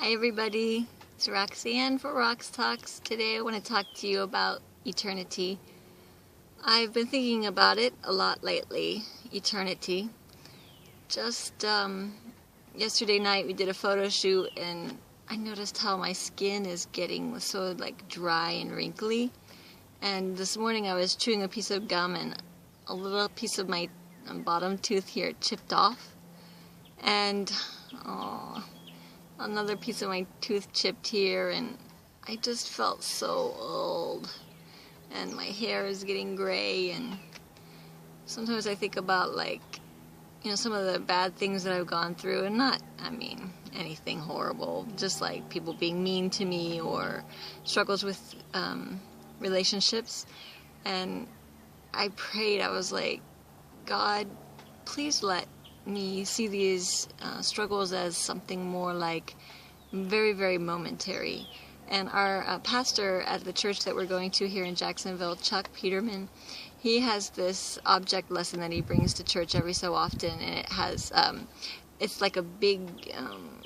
Hi everybody, it's Roxanne for Rox Talks. Today I want to talk to you about eternity. I've been thinking about it a lot lately, eternity. Just yesterday night we did a photo shoot and I noticed how my skin is getting so dry and wrinkly. And this morning I was chewing a piece of gum and a little piece of my bottom tooth here chipped off. And another piece of my tooth chipped here, and I just felt so old, and my hair is getting gray, and sometimes I think about some of the bad things that I've gone through, and not, anything horrible, just like people being mean to me or struggles with relationships. And I prayed, I was like, God, please let me see these struggles as something more like very, very momentary. And our pastor at the church that we're going to here in Jacksonville, Chuck Peterman, he has this object lesson that he brings to church every so often, and it has it's like a big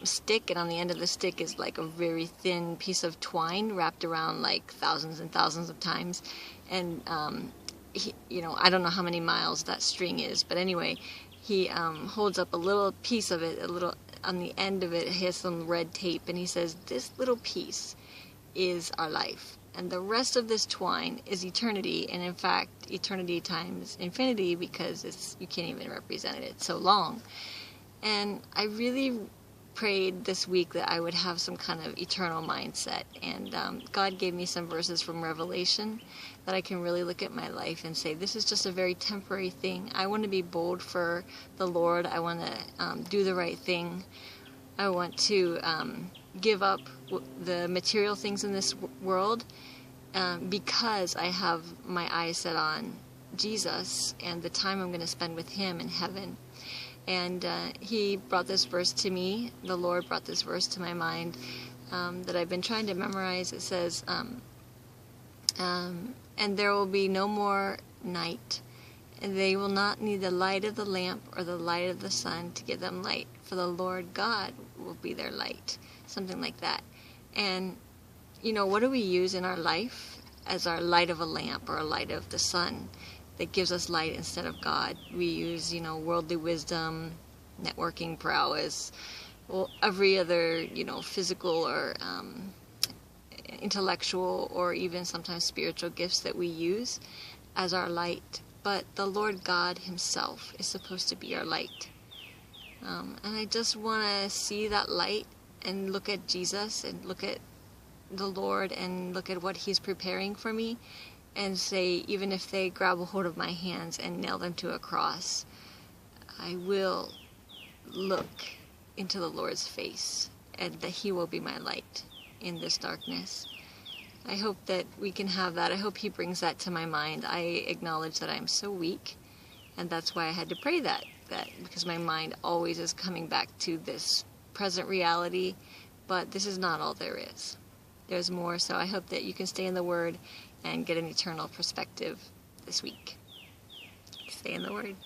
stick, and on the end of the stick is like a very thin piece of twine wrapped around like thousands and thousands of times. And I don't know how many miles that string is, but anyway, he holds up a little piece of it, on the end of it, he has some red tape, and he says, this little piece is our life, and the rest of this twine is eternity, and in fact, eternity times infinity, because you can't even represent it, it's so long. And I really prayed this week that I would have some kind of eternal mindset, and God gave me some verses from Revelation that I can really look at my life and say, this is just a very temporary thing. I want to be bold for the Lord. I want to do the right thing. I want to give up the material things in this world because I have my eyes set on Jesus and the time I'm going to spend with Him in heaven. And He brought this verse to me. The Lord brought this verse to my mind that I've been trying to memorize. It says, and there will be no more night, and they will not need the light of the lamp or the light of the sun to give them light, for the Lord God will be their light. Something like that. And, what do we use in our life as our light of a lamp or a light of the sun that gives us light instead of God? We use, worldly wisdom, networking prowess, every other, physical or intellectual or even sometimes spiritual gifts that we use as our light. But the Lord God Himself is supposed to be our light. And I just want to see that light and look at Jesus and look at the Lord and look at what He's preparing for me and say, even if they grab a hold of my hands and nail them to a cross, I will look into the Lord's face and that He will be my light in this darkness. I hope that we can have that. I hope He brings that to my mind. I acknowledge that I'm so weak, and that's why I had to pray that because my mind always is coming back to this present reality, but this is not all there is. There's more, so I hope that you can stay in the Word and get an eternal perspective this week. Stay in the Word.